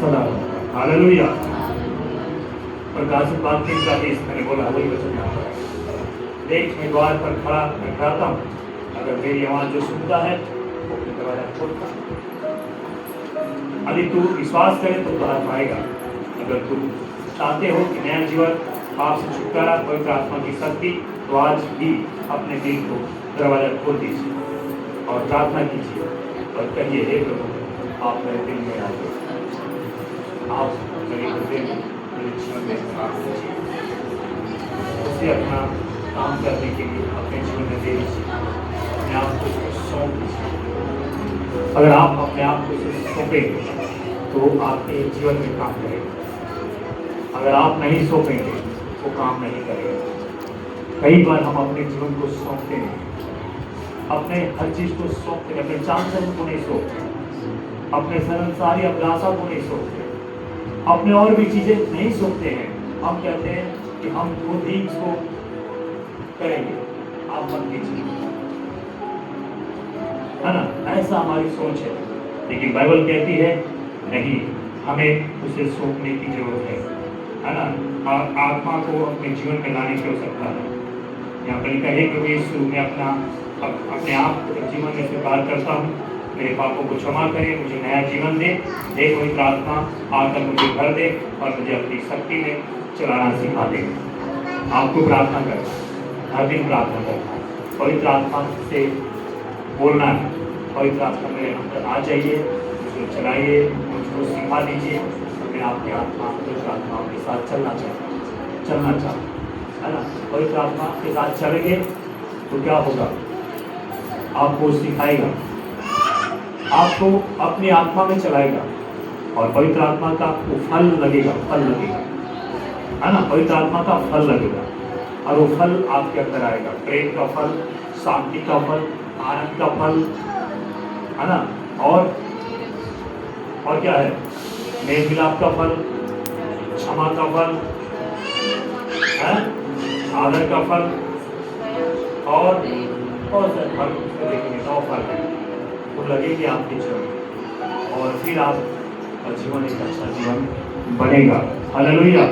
सदा रहूँगा। हालेलुया। प्रकाशित वाक्य का भी मैंने बोला, वही वचन यहाँ पर है। देख मैं द्वार पर खड़ा खटखटाता हूँ, अगर मेरी आवाज जो सुनता है वो अपनी दरवाजा खोलता है। यदि तू विश्वास करे तो तुहार पाएगा। अगर तू चाहते हो कि नया जीवन, पाप से छुटकारा, पवित्र आत्मा की शक्ति, तो आज भी अपने दिल को दरवाजा खोल दीजिए और प्रार्थना कीजिए और कहिए, हे प्रभु आप मेरे दिल में आइए, आप मेरे हृदय में, मेरे जीवन में काम कीजिए। उसे अपना काम करने के लिए अपने जीवन में दे दीजिए, अपने आप को सौंप दीजिए। अगर आप अपने आप को सौंपेंगे तो आपके जीवन में काम करेगा। अगर आप नहीं सौंपेंगे तो काम नहीं करेगा। कई बार हम अपने जीवन को सौंपते हैं, अपने हर चीज को सौंपते हैं, अपने चांचल्य को नहीं सौंपते, अपने संसारी अभिलाषा को नहीं सौंपते, अपने और भी चीजें नहीं सौंपते हैं। हम कहते हैं कि हम खुद ही इसको करेंगे, आप मत कीजिए, है ना? ऐसा हमारी सोच है। लेकिन बाइबल कहती है नहीं, हमें उसे सौंपने की जरूरत है ना? आत्मा को अपने जीवन में लाने की आवश्यकता है। यहाँ पर लिखा है कि यीशु में अपने आप जीवन में स्वीकार करता हूँ, मेरे पापों को क्षमा करे, मुझे नया जीवन दे, एक पवित्र आत्मा आकर मुझे भर दे और मुझे अपनी शक्ति में चलाना सिखा दे। आपको प्रार्थना करना, हर दिन प्रार्थना करना, पवित्र आत्मा से बोलना है, पवित्र आत्मा मेरे अंदर आ जाइए, मुझे चलाइए, मुझको सिखा दीजिए। मैं आपकी आत्मा, पवित्र आत्मा के साथ चलना चाहता, है ना? पवित्र आत्मा के साथ चलेंगे तो क्या होगा? आपको सिखाएगा, आपको अपनी आत्मा में चलाएगा और पवित्र आत्मा का आपको फल लगेगा, है ना? पवित्र आत्मा का फल लगेगा और वो फल आपके अंदर आएगा। प्रेम का फल, शांति का फल, आनंद का फल, है ना? और क्या है? मेल मिलाप का फल, क्षमा का फल, है? आदर का फल और बहुत सारे फल उसको देखेंगे, 9 फल है, वो लगेंगे आपके जीवन और फिर आप जीवन एक अच्छा जीवन बनेगा। हालेलुया।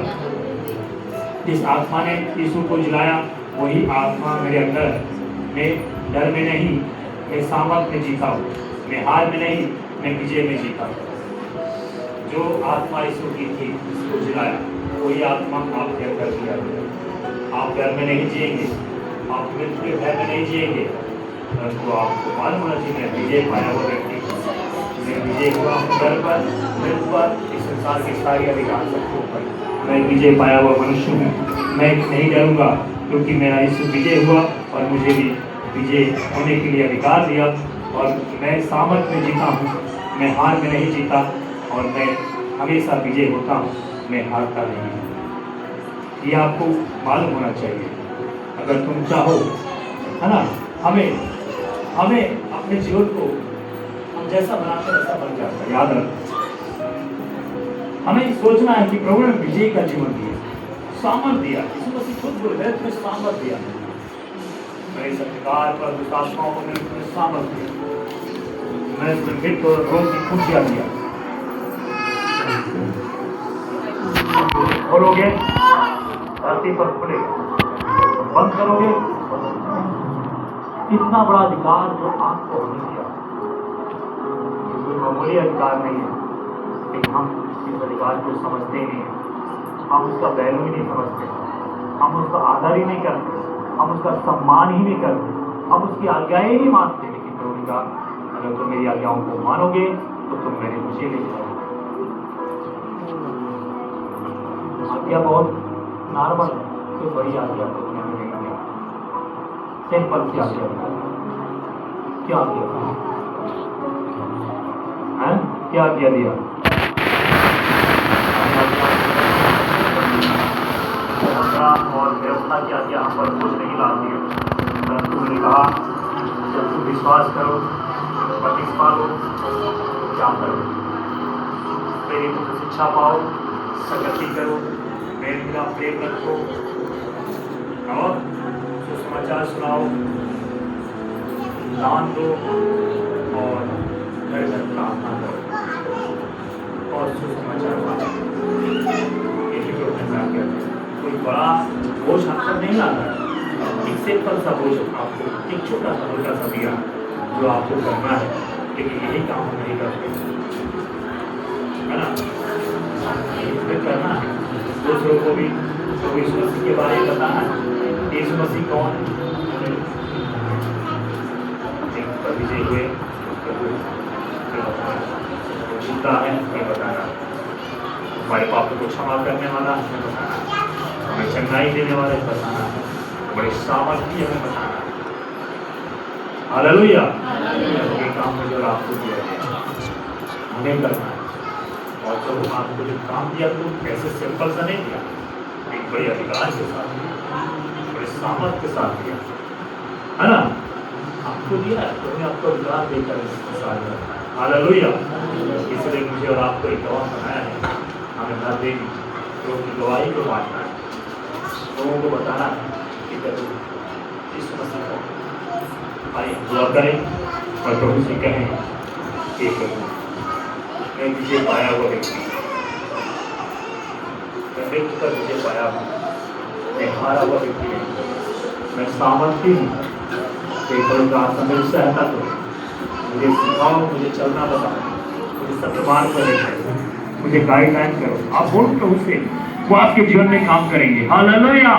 जिस आत्मा ने यीशु को जिलाया वही आत्मा मेरे अंदर है। मैं डर में नहीं, मैं सामर्थ में जीता हूँ, मैं हार में नहीं, मैं विजय में जीता हूँ। जो आत्मा यीशु की थी, उसको जिलाया, वही आत्मा आपके अंदर दिया। आप डर में नहीं जिएंगे, आप मृत्यु के भय में नहीं जिएंगे, तो आपको मालूम होना चाहिए मैं विजय पाया हुआ व्यक्ति हूँ। मैं विजय हुआ हूँ घर पर, मृत पर, इस संसार के सारी अधिकार शक्तियों पर। मैं विजय पाया हुआ मनुष्य हूँ। मैं नहीं डरूंगा क्योंकि मेरा यीशु विजय हुआ और मुझे भी विजय होने के लिए अधिकार दिया। और मैं सामर्थ में जीता हूँ, मैं हार में नहीं जीता और मैं हमेशा विजय होता हूँ, मैं हारता नहीं हूँ। ये आपको मालूम होना चाहिए। अगर तुम चाहो, है ना, हमें अपने जीवन को हम जैसा बनाते वैसा बन जाता है। याद रखो, हमें सोचना है कि प्रभु ने विजय का जीवन दिया, सामर्थ दिया। यीशु मसीह खुद बोले है तुम्हें सामर्थ दिया, मेरे सत्कार पर दुष्टात्माओं को मैंने तुम्हें सामर्थ दिया, मैंने तुम्हें मृत्यु और रोग की खुशियां दिया। खोलोगे धरती पर खुलेगा, बंद करोगे। इतना बड़ा अधिकार जो आपको हमने दिया, कोई मामूली अधिकार नहीं है, लेकिन हम इस अधिकार को समझते ही नहीं, हम उसका वैल्यू ही नहीं समझते, हम उसका आदर ही नहीं करते, हम उसका सम्मान ही नहीं करते, हम उसकी आज्ञाएं ही नहीं मानते। लेकिन प्रभु का अगर तुम मेरी आज्ञाओं को मानोगे तो तुम मेरे मुझे ले जाओगे। आज्ञा बहुत नॉर्मल है, कोई बड़ी आज्ञा तो तुम्हें नहीं दिया, सिंपल सी आज्ञा। क्या आज्ञा है? क्या आज्ञा दिया? और व्यवस्था की आज्ञा हम पर बोझ नहीं लाती है, परंतु उन्होंने कहा जब तुम विश्वास करो, प्रतिष्ठा लो, क्या करो, मेरी तुम शिक्षा पाओ, संगति करो, मेरे बिना प्रेम रखो और सुसमाचार सुनाओ, दान दो और घर घर प्रार्थना करो और सुसमाचार पाओ। यही तो कहते हैं। कोई बड़ा बोझ हम सब नहीं लाता है, एक सिंपल सा बोझ आपको एक छोटा सा हल्का सा दिया जो आपको करना है, लेकिन यही काम हम नहीं करते, है ना? हमें करना है, दूसरों को भी तो यीशु मसीह के बारे में बताना है। यीशु मसीह कौन है? विजय हुए झूठा है हमें बताना, हमारे पापों को क्षमा करने वाला हमें बताना, हमें चंगाई देने वाले बताना है, बड़े सामर्थ्य हमें बताना है। हालेलुया। ये काम मुझे और आपको दिया गया, हमें करना है। और जब आपको जो काम दिया तो कैसे सिंपल सा नहीं दिया, एक बड़े अधिकार के साथ दिया, बड़े सामर्थ्य के साथ दिया, है ना? आपको दिया है तो आपको अधिकार देकर साथ करना है। हालेलुया। इसलिए मुझे और आपको एक गवाह बनाया है, हमें भर देनी तो उनकी गवाही को बांटना है, लोगों को बताना है कि इस मसीह को आइए दुआ करें और प्रभु से कहें कि प्रभु मैं विजय पाया हुआ व्यक्ति, मैं मृत्यु पर विजय पाया हूँ, मैं हारा हुआ व्यक्ति नहीं, मैं सामर्थ्य हूँ। प्रार्थना मेरी सहायता करो, मुझे सिखाओ, मुझे चलना बताओ, मुझे सत्य मार्ग पर लेकर, मुझे गाइडलाइन करो। आप बोलो प्रभु से, वो आपके जीवन में काम करेंगे। हालेलुया।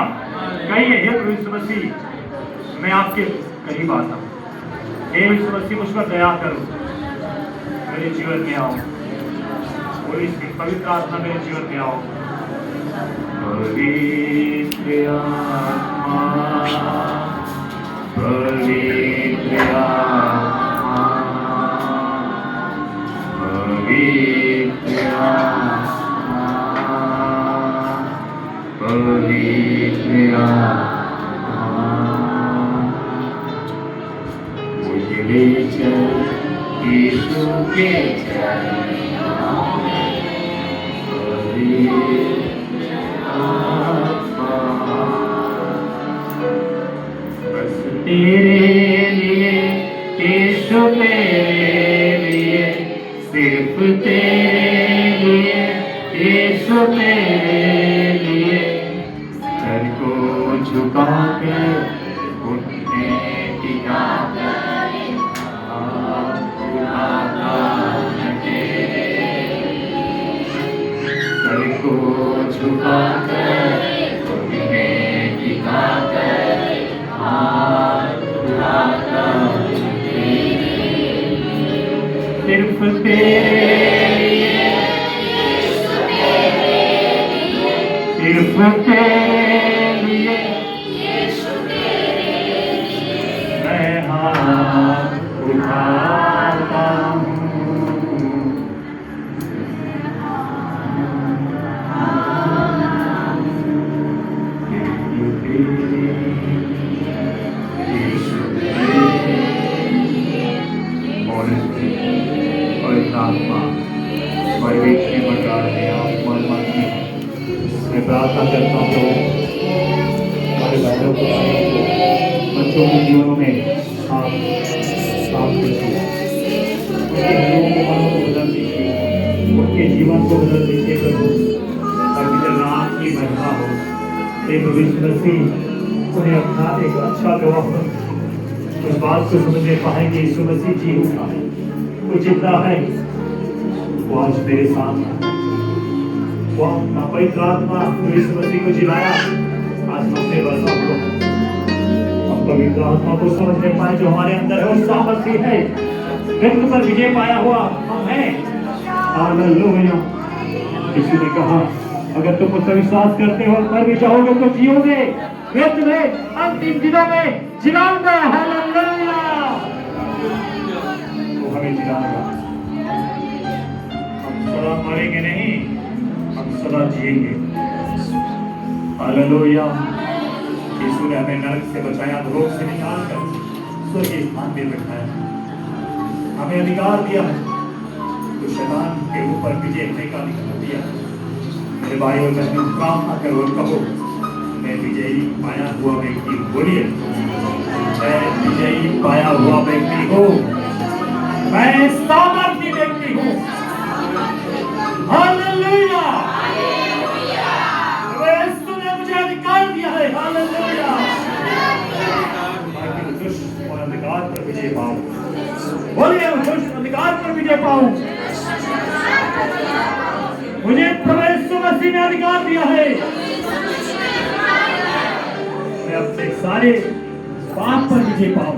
कहिए हे प्रभु यीशु मसीह, मैं आपके करीब आता हूँ, हे यीशु मसीह मुझ पर दया करो, मेरे जीवन में आओ, पूरी पवित्र आत्मा मेरे जीवन में आओ। पवित्र आत्मा, पवित्र आत्मा, पवित्र आत्मा, पवित्र आत्मा, मुझे ले चल यीशु के चरणों में, पवित्र आत्मा, बस तेरे लिए यीशु, तेरे लिए, सिर्फ तेरे लिए यीशु, तेरे लिए सर को झुका कर घुटने टिका कर हाथ उठाता सर को झुका कर घुटने टिका कर हाथ उठाता तेरे लिए, सिर्फ तेरे लिए मैं हाथ उठाता हूँ। मैं प्रार्थना करता हूँ हमारे बहनों को, बच्चों के जीवनों में आप दीजिए, उनके घरों को बदल दीजिए, उनके जीवन को बदल दीजिए प्रभु, ताकि जब नाम की महिमा हो एक विश्व मसीह उन्हें अपना एक अच्छा गवाह उस बात को समझने पाएंगे यीशु मसीह जी उठा है, वो जिंदा है, वो आज मेरे साथ है। वो अपना पवित्र आत्मा यीशु मसीह को जिलाया, आज हमने बस हमको हम पवित्र आत्मा को समझने पाए जो हमारे अंदर है, वो सामर्थ्य है, मृत्यु पर विजय पाया हुआ हम हैं। हालेलुया। यीशु ने कहा अगर तुम मुझसे विश्वास करते हो मर भी जाओगे तो जियोगे, मैं तुम्हें अंतिम दिनों में जिलाऊंगा। हालेलुया। वो हमें जिलाएगा, हम सदा मरेंगे नहीं, हम सदा जिएंगे। हालेलुया। यीशु ने हमें नरक से बचाया, रोग से निकालकर स्वर्गीय स्थान में बैठाया, हमें अधिकार दिया है तो शैतान के ऊपर विजय होने का अधिकार दिया। मेरे भाई और बहनों प्रार्थना करो और कहो मैं विजयी पाया हुआ व्यक्ति हूँ। बोलिए मैं विजयी पाया हुआ व्यक्ति हूँ, मैं सामर्थ्य व्यक्ति हूँ। हालेलुया। यीशु ने मुझे अधिकार दिया है। हालेलुया। ताकि दुष्ट और अंधकार पर विजय पाऊं। बोलिए दुष्ट अंधकार पर विजय पाऊं। मुझे प्रभु यीशु मसीह ने अधिकार दिया है, मैं अपने सारे पाप पर विजय पाऊं।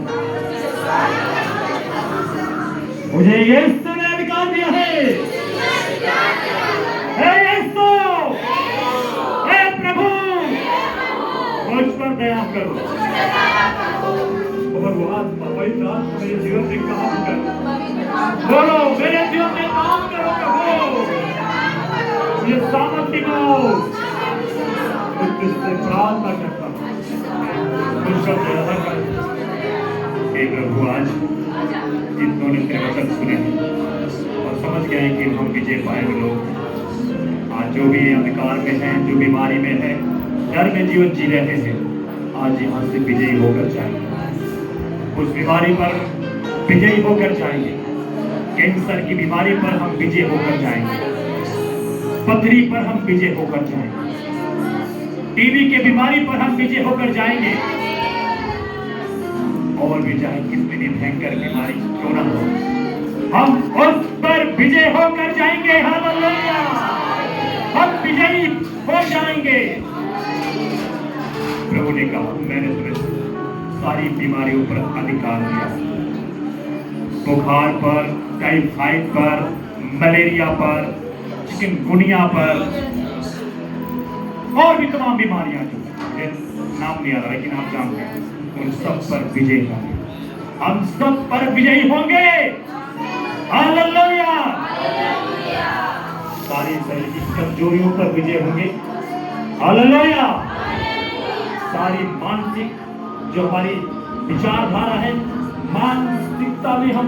मुझे यीशु ने अधिकार दिया है। हे यीशु, हे प्रभु, मुझ पर दया करो और वो आत्मा पवित्र आत्मा मेरे जीवन में काम करो। बोलो मेरे जीवन में काम करो प्रभु, ये सामर्थ्य को तुझसे प्रार्थना करता हूँ। हे प्रभु आज जितनों ने तेरे वचन सुने और समझ गए कि हम विजय पाएंगे लोग, आज जो भी अंधकार में है, जो बीमारी में है, डर में जीवन जी रहे थे, आज यहाँ से विजयी होकर जाएंगे। उस बीमारी पर विजयी होकर जाएंगे, कैंसर की बीमारी पर हम विजय होकर जाएंगे, पथरी पर हम विजय होकर जाएंगे, टीबी के बीमारी पर हम विजय होकर जाएंगे, और भी चाहे कितनी भयंकर बीमारी क्यों ना हो, हम उस पर विजय होकर जाएंगे। हालेलुया। हम विजयी हो जाएंगे। प्रभु ने कहा मैंने तुम्हें सारी बीमारियों पर अधिकार दिया, बुखार पर, टाइफाइड पर, मलेरिया पर, चिकनगुनिया पर और भी तमाम बीमारियां जो नाम नहीं आ रहा लेकिन आप जानते हैं, उन सब पर विजय होंगे। हम सब पर विजयी होंगे। हालेलुया। सारी शरीर की कमजोरियों पर विजय होंगे। हालेलुया। सारी मानसिक जो हमारी विचारधारा है, मानसिकता में हम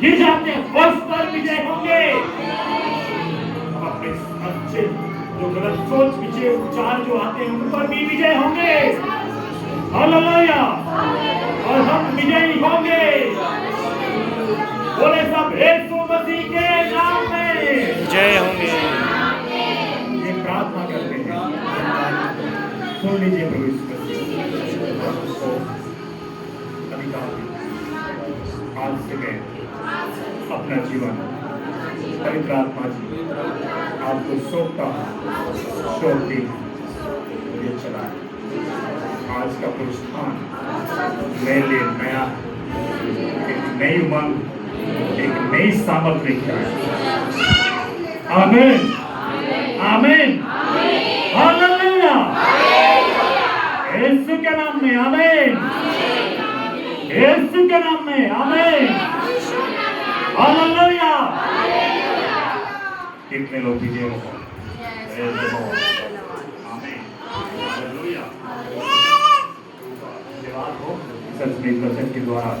गिर जाते हैं, उस पर विजय होंगे। हम अपने अच्छे जो गलत सोच विचार जो आते हैं उन पर भी विजय होंगे। हालेलुया। और हम विजयी होंगे। बोले सब यीशु मसीह के नाम में जय होंगे। ये प्रार्थना करते हैं, सुन लीजिए प्रभु यीशु मसीह अधिकार आज से मैं अपना जीवन पवित्र आत्मा जी आपको सौंपता हूँ, सौंप दी ये चलाए। आज का पुरस्कार मेरे लिए नया, एक नई उमंग, एक नई सामर्थ लेकर आए। आमीन आमीन हालेलुया यीशु के नाम में आमीन यीशु के नाम में आमीन हालेलुया। कितने लोग विजय हो आमीन हालेलुया। धन्यवाद हो सच में वचन के द्वारा